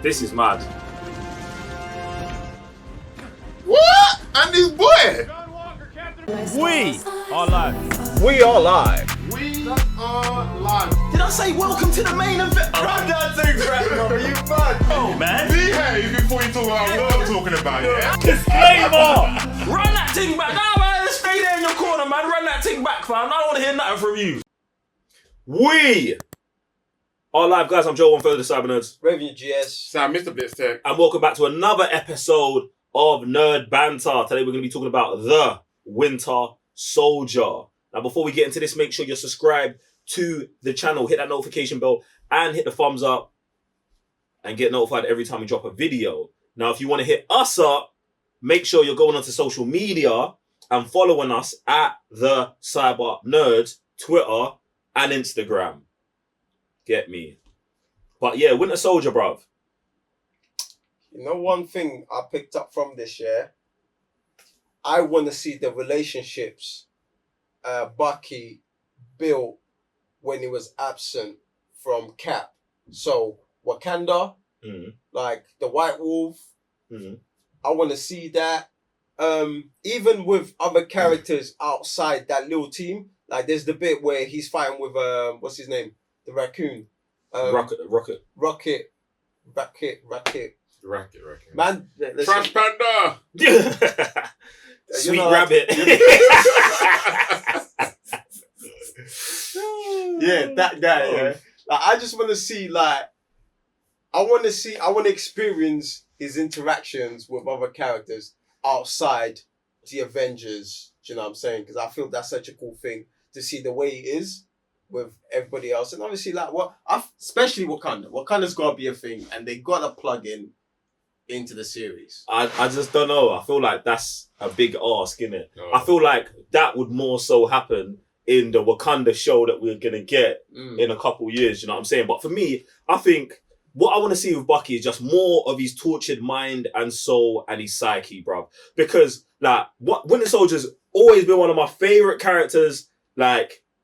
This is mad. What? And this boy? We are live. We are live. We are live. Did I say welcome to the main event? Run that thing, bro. You mad? Oh, man. Behave before you talk about what I'm talking about, yeah? Disclaimer! Run that thing back. Nah, man, stay there in your corner, man. Run that thing back, fam. I don't want to hear nothing from you. We are live, guys. I'm Joe, one further the Cyber Nerds. Revenue GS. Sam, Mr. Blitztech. And welcome back to another episode of Nerd Banter. Today we're going to be talking about the Winter Soldier. Now, before we get into this, make sure you're subscribed to the channel, hit that notification bell, and hit the thumbs up, and get notified every time we drop a video. Now, if you want to hit us up, make sure you're going onto social media and following us at the Cyber Nerds, Twitter and Instagram. Get me. But yeah, Winter Soldier, bruv. You know, one thing I picked up from this year, I want to see the relationships Bucky built when he was absent from Cap. So Wakanda, like the White Wolf, I want to see that. Even with other characters outside that little team, like there's the bit where he's fighting with what's his name, the raccoon, Rocket. Man, Trash Panda. Sweet rabbit. Yeah, that guy. Yeah. Like, I just want to see, I want to experience his interactions with other characters outside the Avengers. Do you know what I'm saying? Because I feel that's such a cool thing to see the way he is with everybody else, and obviously, especially Wakanda. Wakanda's got to be a thing, and they got to plug into the series. I just don't know. I feel like that's a big ask, innit? Oh. I feel like that would more so happen in the Wakanda show that we're going to get in a couple years, you know what I'm saying? But for me, I think what I want to see with Bucky is just more of his tortured mind and soul and his psyche, bruv. Because, Winter Soldier's always been one of my favourite characters,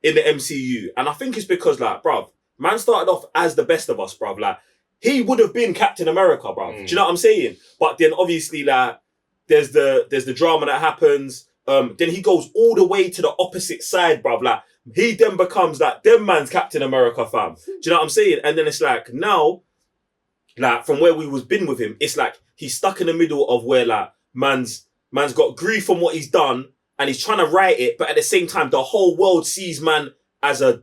in the MCU. And I think it's because, bruv, man started off as the best of us, bruv. He would have been Captain America, bruv. Do you know what I'm saying? But then obviously, there's the drama that happens. Then he goes all the way to the opposite side, bruv. He then becomes them man's Captain America, fam. Do you know what I'm saying? And then it's now, from where we was been with him, it's he's stuck in the middle of where man's got grief from what he's done, and he's trying to right it, but at the same time, the whole world sees man as a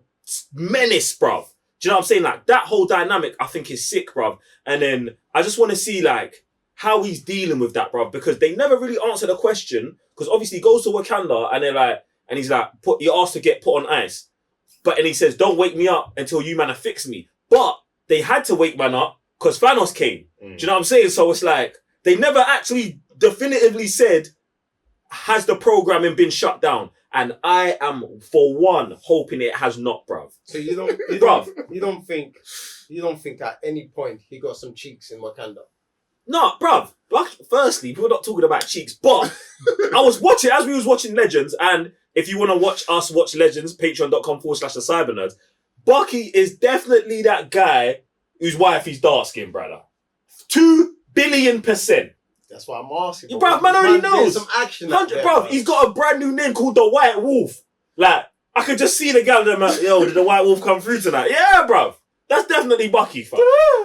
menace, bruv. Do you know what I'm saying? That whole dynamic, I think, is sick, bruv. And then I just want to see, how he's dealing with that, bruv, because they never really answer the question, because obviously he goes to Wakanda, and they're and he's he asked to get put on ice. And he says, don't wake me up until you man fix me. But they had to wake man up, because Thanos came. Do you know what I'm saying? So it's they never actually definitively said, has the programming been shut down? And I am, for one, hoping it has not, bruv. So you don't think at any point he got some cheeks in Wakanda? No, bruv. Firstly, we're not talking about cheeks, but I was watching, as we was watching Legends, and if you want to watch us watch Legends, patreon.com/the Cyber Nerds, Bucky is definitely that guy whose wife is dark skinned, brother. 2 billion%. That's why I'm asking. Bruv, man already knows. Some action. 100, bruv, he's got a brand new name called the White Wolf. I could just see the guy them yo, did the White Wolf come through tonight? Yeah, bruv. That's definitely Bucky, fam.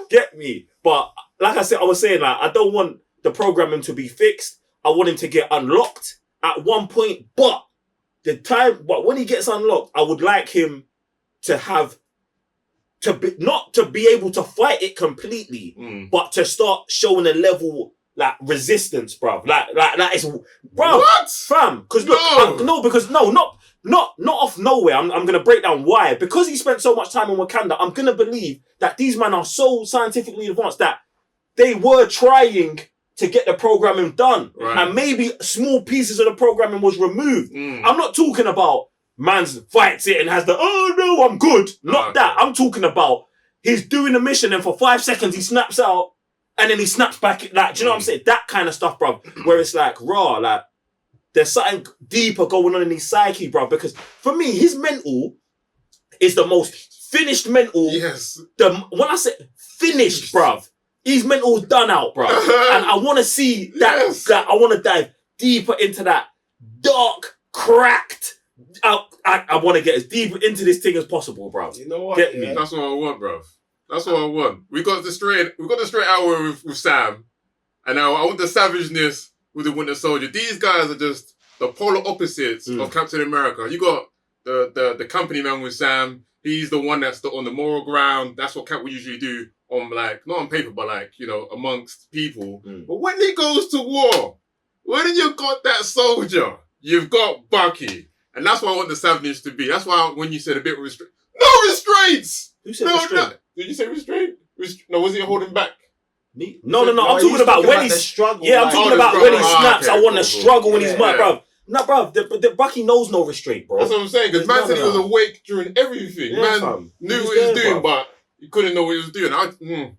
Get me. But like I was saying, I don't want the programming to be fixed. I want him to get unlocked at one point. But when he gets unlocked, I would like him to have not to be able to fight it completely, but to start showing a level resistance, bruv. That is, bruv. What? Fam. Because not off nowhere. I'm going to break down why. Because he spent so much time in Wakanda, I'm going to believe that these men are so scientifically advanced that they were trying to get the programming done. Right. And maybe small pieces of the programming was removed. I'm not talking about man's fights it and has oh no, I'm good. Not that. I'm talking about he's doing a mission and for 5 seconds he snaps out and then he snaps back. Do you know what I'm saying? That kind of stuff, bruv. Where it's raw, there's something deeper going on in his psyche, bruv. Because for me, his mental is the most finished mental. Yes. When I say finished, bruv, He's mental done out, bro. And I want to see that. Yes. That I want to dive deeper into that dark, cracked. I want to get as deep into this thing as possible, bro. You know what? Get me. That's what I want, bro. That's what I want. We got the straight hour with Sam, and now I want the savageness with the Winter Soldier. These guys are just the polar opposites of Captain America. You got the company man with Sam. He's the one that's on the moral ground. That's what Cap would usually do on, like, not on paper, but like, you know, amongst people. But when he goes to war, when you got that soldier, you've got Bucky. And that's why I want the savageness to be. That's why when you said a bit restraint, no restraints. Who said restraint? No. Did you say restraint? No, was he holding back? Me? No. I'm talking about when he's struggle. Yeah, I'm talking about when he snaps. okay, I want to cool. struggle when he's Yeah. mad, bro. No, bro. The Bucky knows no restraint, bro. That's what I'm saying. Because man said he was no. awake during everything. Yeah, Man fam. knew He was what he was there, doing, bro. but he couldn't know what he was doing.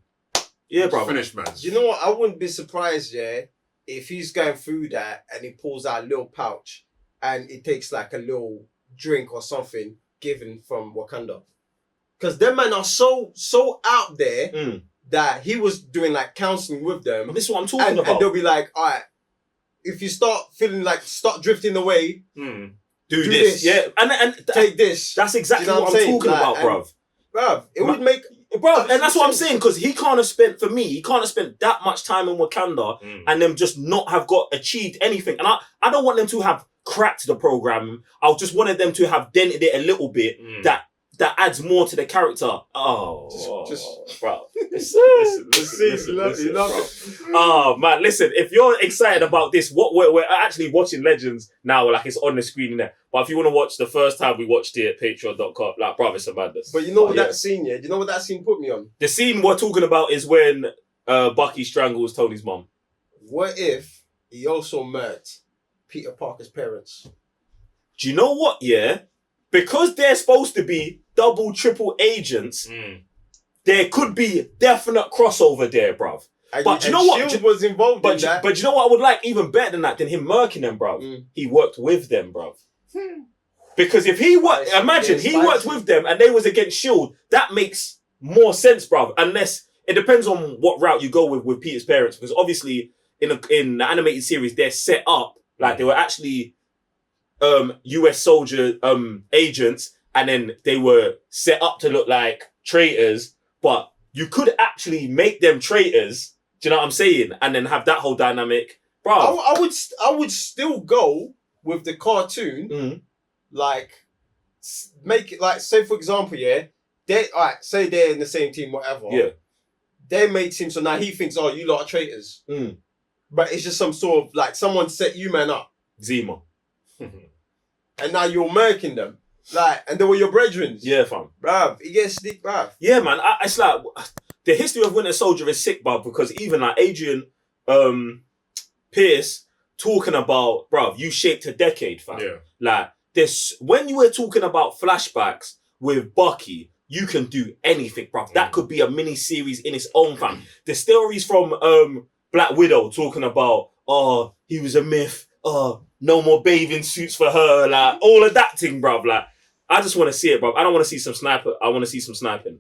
Yeah, bro. Finished, man. You know what? I wouldn't be surprised, if he's going through that and he pulls out a little pouch and it takes like a little drink or something given from Wakanda. Because them men are so out there that he was doing like counseling with them. This is what I'm talking about. And they'll be like, all right, if you start feeling like, start drifting away, do this. Yeah, and take this. That's exactly You know what I'm saying? talking Like, about, bruv. Bruv, it would make... Bro, and that's what I'm saying, because he can't have spent that much time in Wakanda and them just not have achieved anything. And I don't want them to have cracked the program. I just wanted them to have dented it a little bit that adds more to the character. Bro. Listen, bro. Oh, man, listen, if you're excited about this, we're actually watching Legends now, like it's on the screen in there. But if you want to watch the first time we watched it, patreon.com, like, bro, it's a madness. But you know what that scene, do you know what that scene put me on? The scene we're talking about is when Bucky strangles Tony's mum. What if he also met Peter Parker's parents? Do you know what, yeah? Because they're supposed to be double, triple agents, there could be definite crossover there, bruv. But do you know what? Shield was involved in that. But you know what I would like even better than that, than him murking them, bruv? He worked with them, bruv. Because if he worked, imagine he worked with them and they was against Shield, that makes more sense, bruv. Unless it depends on what route you go with Peter's parents, because obviously in the animated series they're set up like they were actually US soldier agents, and then they were set up to look like traitors, but you could actually make them traitors. Do you know what I'm saying? And then have that whole dynamic, bro. I would still go with the cartoon, like make it like, say for example, say they're in the same team, whatever. Yeah. They made him so now he thinks, oh, you lot are traitors. But it's just some sort of like someone set you man up. Zima. And now you're murking them. Like, and they were your brethren. Yeah, fam. Bruv, he gets stick, bruv. Yeah, man. It's like the history of Winter Soldier is sick, bruv, because even like Adrian Pierce talking about, bruv, you shaped a decade, fam. Yeah. Like this, when you were talking about flashbacks with Bucky, you can do anything, bruv. That could be a mini series in its own, fam. The stories from Black Widow talking about, oh, he was a myth. Oh, no more bathing suits for her. Like all of that thing, bruv. Like I just want to see it, bruv. I don't want to see some sniper. I want to see some sniping.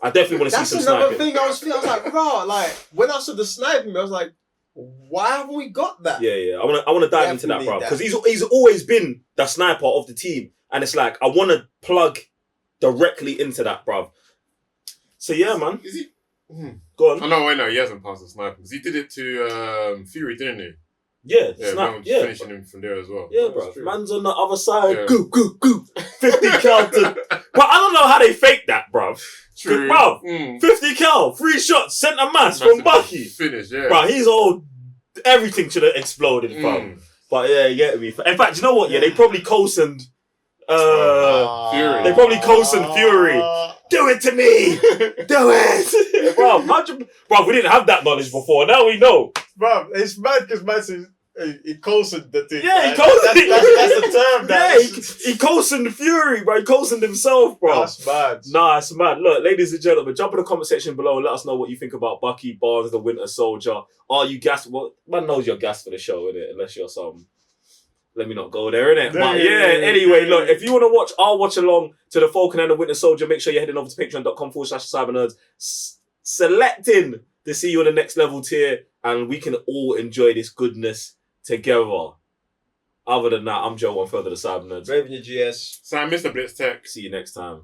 I definitely want to see some sniping. That's another thing I was feeling. I was like, bro, like when I saw the sniping, I was like, why haven't we got that? Yeah. I want to dive into that, Definitely bruv, that. because he's always been the sniper of the team, and it's like I want to plug directly into that, bruv. So yeah, man. Is he? Go on. Oh no, wait, no, he hasn't passed the sniper because he did it to Fury, didn't he? Yeah, Finishing him from there as well. Yeah, That's bro. true. Man's on the other side. Yeah. Go. 50 cal. But I don't know how they fake that, bruv. True. Bruv, 50 cal, 3 shots, centre mass from Bucky. Finish, yeah. Bruv, he's all... Everything should have exploded, fam. But yeah, you get me. In fact, you know what? Yeah, they probably cosened... Fury. They probably cosened Fury. Do it to me! Do it! Bruv, we didn't have that knowledge before. Now we know. Bruv, it's mad because man says he cosened the thing. Yeah, he right? cosened. That's the term. Yeah, he cosened Fury, bro. He cosened himself, bro. That's mad. Nah, it's mad. Look, ladies and gentlemen, jump in the comment section below and let us know what you think about Bucky Barnes, the Winter Soldier. Are you gassed? Well, man knows you're gassed for the show, innit? Unless you're some... Let me not go there, innit? But yeah, anyway, look, if you want to watch our watch along to the Falcon and the Winter Soldier, make sure you're heading over to patreon.com/cybernerds, selecting to see you on the next level tier, and we can all enjoy this goodness together. Other than that, I'm Joe, one further the Cyber Nerds. Raven your GS. Sam, Mr. Blitz Tech. See you next time.